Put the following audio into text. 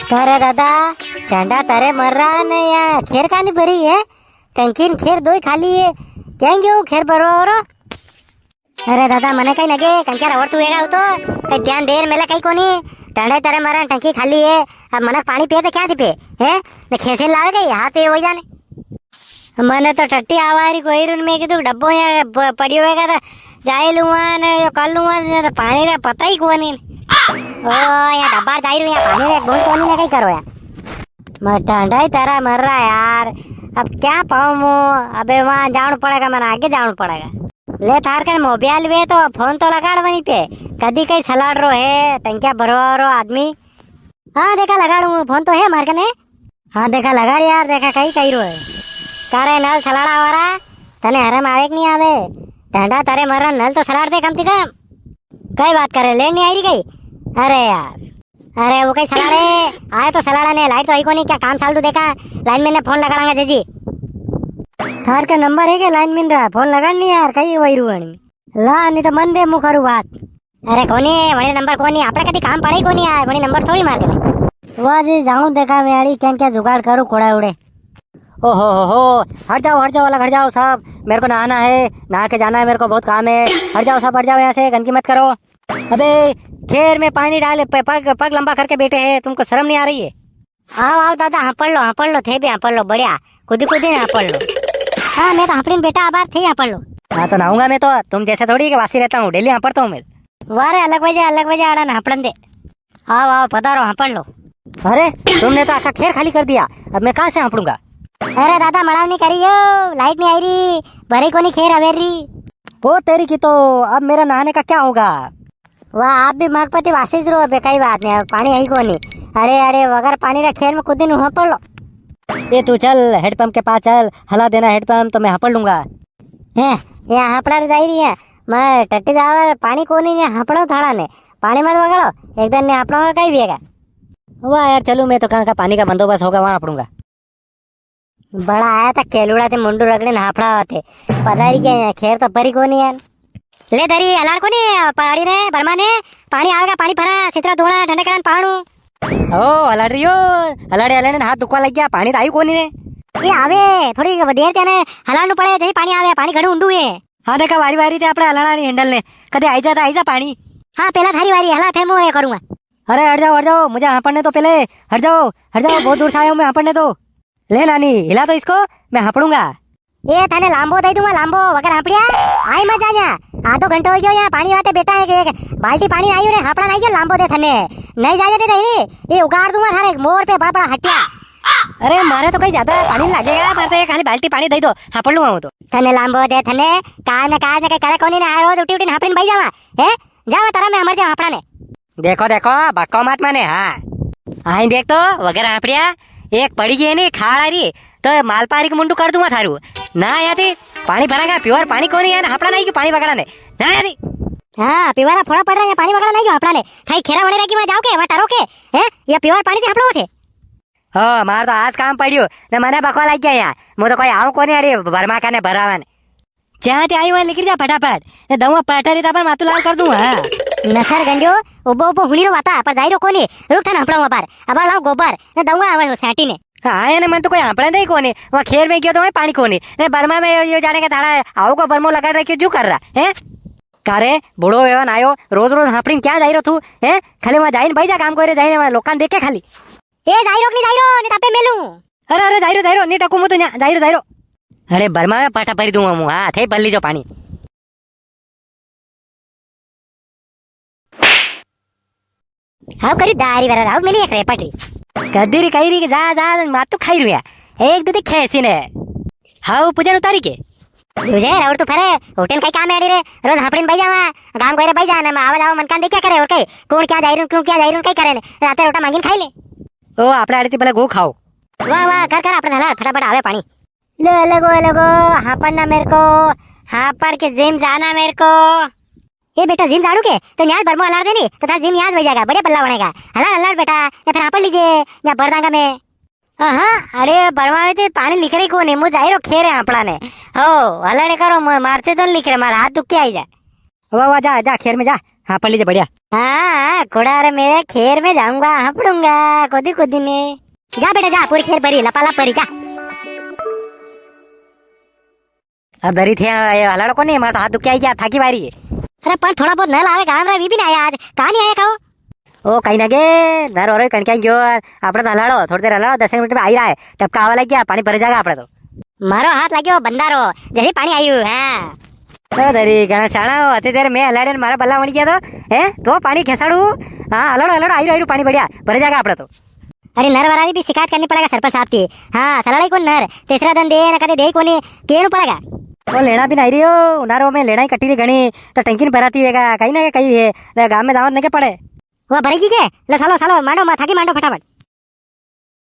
अरे दादा झंडा तारे मर रहा ने या खेर का नहीं भरी है टंकीन खेर दो ही खाली है क्या गयो खेर भरो अरे दादा मने कहीं नगे कंकर और तू हेगा तो कहीं ध्यान देर मेला कहीं कोनी टंडे तारे मरा टंकी खाली है अब मनक पानी पिए तो क्या थी पे है ने खेसे लावे गई हाथ ये वही जाने मने तो टट्टी आवारी कोई रुन में कि तू डब्बो या पड़ी होएगा तो जाए लूँगा ने यो कर लूँगा तो पानी रे पता ही कोनी ओ यार डब्बा जाई रू यार पानी रे बूंद कोनी ने कहीं करो यार मैं ठंडा ही तारा मर रहा यार अब क्या पाऊँ अबे वहाँ जाना पड़ेगा मैंने आगे जाना पड़ेगा ले थार कर मोबाइल वे तो फोन तो लगाड़ वहीं पे कदी कहीं सलाड़ रो है टंकिया भरवा रो आदमी हाँ देखा लगाड़ू फोन तो है मार ने हाँ देखा लगा यार देखा कहीं कहीं रो है तारे नल सलाड़ा वाला तने हरम आवे नहीं आवे ठंडा तारे मर रहा नल तो सलाड़ दे कम से कम कई बात करे लेट नहीं आई रही कहीं अरे यार अरे वो कहीं सलाड़े आए तो सलाड़ा ने लाइट तो आई को नहीं क्या काम चाल तू देखा लाइन में ने फोन लगाड़ांगा जी थार का नंबर है के लाइन में रहा फोन लगा नहीं यार कहीं वही रुआनी ला नहीं तो मन दे मुँह करू बात अरे कोनी वही नंबर कोनी आपने कभी काम पड़े कोनी यार वही नंबर थोड़ी मार के वाह जी जाऊँ देखा मेरी क्या जुगाड़ करूँ कोड़ा उड़े ओ हो हट जाओ अलग हट जाओ सब मेरे को नहाना है नहा के जाना है मेरे को बहुत काम है हट जाओ सब हट जाओ यहाँ से गंदगी मत करो अबे खेर में पानी डाले पग लंबा करके बैठे हैं तुमको शर्म नहीं आ रही है आओ दादा हाँ पढ़ लो थे भी हाँ पढ़ लो बढ़िया खुद ही हाँ पढ़ लो हाँ मैं तो हाँपड़ी बेटा आबार थे यहाँ पढ़ लो हाँ तो नहाऊंगा मैं तो तुम जैसे थोड़ी वासी रहता हूँ डेली हाँ पढ़ता हूँ मैं वारे अलग वजह आड़ा हाँपड़न दे आओ पधारो हाँ पढ़ लो अरे तुमने तो आखा खेर खाली कर दिया अब मैं कहाँ से हाँपड़ूंगा अरे दादा मड़ाव नहीं करी लाइट नहीं आई रही भरी को नहीं खेर अवेरी वो तेरी की तो अब मेरा नहाने का क्या होगा वाह आप भी मगपति वासिस रो बे कई बात नहीं पानी है ही को नहीं अरे वगर पानी का खेर में खुद दिन वहाँ पढ़ लो ये तू चल हेडपंप के पास चल हला देना हेडपंप तो मैं हाँपड़ लूंगा है यहाँ हाँपड़ा जा रही है मैं टट्टी जावर पानी को नहीं हाँपड़ो थोड़ा ने पानी मत वगड़ो एक दिन ने हाँपड़ो कहीं भी है वाह यार चलू मैं तो कहाँ का पानी का बंदोबस्त होगा वहाँ हाँपड़ूंगा बड़ा आया था केलुड़ा थे मुंडू रगड़े हाँपड़ा होते पता ही क्या खेर तो परी को नहीं यार ले धरी अलाड़ को नहीं पहाड़ी रे बर्मा ने पानी आवेगा पानी भरा सितरा धोना ठंडे कड़ान पहाड़ू ओ अलाड़ियो अलाड़े हाथ दुखवा लग गया पानी तो आई कोनी ने ये आवे थोड़ी देर त्याने हलाड़नु पड़े जही पानी आवे पानी घणું ઊંડું है हाँ देखा वारी ते આપણે હલાણાની હેન્ડલ ने कदे आई जा पानी हाँ पहला थारी वारी हला थे मैं ये करूंगा अरे हट जाओ मुझे हाँपड़ने तो पहले हट जाओ बहुत दूर से आया हूँ मैं हाँपड़ने तो ले नानी हिला तो इसको मैं हाँपड़ूंगा ये थाने लांबो दे दूंगा लांबो वगर हाँपड़िया आई मत जाना आधो घंटो हो गयो यहाँ पानी वाते बेटा एक बाल्टी पानी आई रे हाँपड़ा नहीं गयो लांबो दे थने नहीं जाने दे नहीं ये उगाड़ दूंगा थारे मोर पे बड़ा हटिया अरे मारे तो कहीं ज्यादा पानी लगेगा मारे तो खाली बाल्टी पानी दे दो हाँपड़ लूंगा वो तो थने लांबो दे थने का न कहीं करे कोनी ना रोज उठी हाँपड़ी भाई जावा है जावा तारा मैं हमारे हाँपड़ा ने देखो बक्को मत माने हाँ आई देख तो वगैरह हाँपड़िया एक पड़ी गई है नहीं खाड़ आ रही तो मालपारी को मुंडू कर दूंगा थारू ना यादी पानी भरागा प्योर पानी को नहीं है हाँपड़ा नहीं कि पानी वगड़ा ने ना यादी हाँ पिवारा फोड़ा पड़ रहा है पानी वगड़ा नहीं कि हाँपड़ा ने खाई खेरा वड़े रही वहाँ जाओ के वहाँ टरो के हैं या प्योर पानी से हाँपड़ो थे हाँ मार तो आज काम पड़ियो ने मने बकवा लग गया यहाँ मुझे तो कोई आऊँ को नहीं अरे बर्मा का ने भरावा ने जहाँ ते आई वहाँ लिख जा फटाफट ने दऊँ पटरी था पर मातुलाल कर दूँ हाँ नसर गंजो उबो हुनी रो वाता पर जाई रो कोनी रुक था ना हाँपड़ा वहाँ पर अब लाओ गोबर ने दऊँगा आवाज सैटी ने हाँ यानी मन तो कोई हाँपड़ा नहीं कोनी वहाँ खेर में गया तो वहाँ पानी कोनी ने बर्मा में ये जाने का थाड़ा आओ को बर्मो लगा रखे जो कर रहा है कारे बुढ़ो एवं आयो रोज हाँपड़ी क्या जाई रो तू है खाली वहाँ जाइन भाई जा काम करे जाइन वहाँ लोकान देखे खाली ए जाई रो तापे मेलू अरे जाई रो नहीं टकू मु तो जाई रो अरे बर्मा में पाटा भरी दूंगा मुँह हाँ थे बल्ली जो पानी हाँ करी दारी बरा राव मिली एक रे पटी कदीरी कही रही जा मात तो खाई रुया एक दीदी खेसी ने हाँ पूजन उतारी के तुझे और तू फरे होटल कई काम है रे रोज हाँपड़ी भाई जावा काम करे भाई जाना मैं आवा जावा मन कान दे क्या करे और कई कौन क्या जाई क्यों क्या जाई कई करे रात रोटा मांगिन खाई ले ओ आपरे आड़ती पहले गो खाओ वाह कर आपने हला फटाफट आवे पानी ले लगो हाँपड़ना मेरे को हाँपड़ के जिम जाना मेरे को ये बेटा जिम जाड़ू के तो न्याज बर्मो अलाड़ देनी तो था जिम याद हो जाएगा बढ़िया बल्ला बनेगा हला अलाड़ बेटा या फिर हाँपड़ लीजिए या बरदांगा में हाँ अरे बर्मा में तो पानी लिख रही को नहीं मुझे आई रो खेरे हाँपड़ा ने हो हलाड़े करो मारते तो लिख रहे मारा हाथ दुख के आई जाए वाह जा खेर में जा हाँ पढ़ लीजिए बढ़िया। हाँ कोड़ा रे मेरे खेर में जाऊंगा हपड़ूंगा कोदी कोदी ने। जा बेटा जा पूरी खेर भरी लपालप भरी जा। अब दरी थे हलाड़ो को नहीं, हमारा तो हाथ दुख आई क्या थाकी बारी है। अरे पर थोड़ा बहुत नल आवे काम रे भी नहीं आया आज कहाँ नहीं आया खाओ। ओ कहीं ना गे नर और कणक्या गयो आपड़े तो हलाड़ो थोड़ी देर हलाड़ो 10 मिनट में आई रहा है टपका आवा लग गया पानी भर जाएगा आपड़े तो। मारो हाथ लाग्यो बंदारो जैसे पानी आयु है। ओ दरी घना शाणा अति देर में हलाड़े मारा बल्ला वणी गया तो पानी खेसाड़ू। हाँ हलाड़ो हलाड़ो आई रहा पानी बढ़िया भर जाएगा आपड़े तो। अरे नर वाली भी शिकायत करनी पड़ेगा सरपंच साहब की। हाँ सलाड़ी कौन नर तीसरा दिन दे न कदे दे कोनी केणु पड़ेगा। वो लेना भी नहीं रही हो नारो में लेना ही कटी रही घनी तो टंकी में भराती रहेगा कहीं ना कहीं है गाँव में दावत नहीं के पड़े। वो भरेगी के ले सालो सालो मांडो थाकी मांडो फटाफट।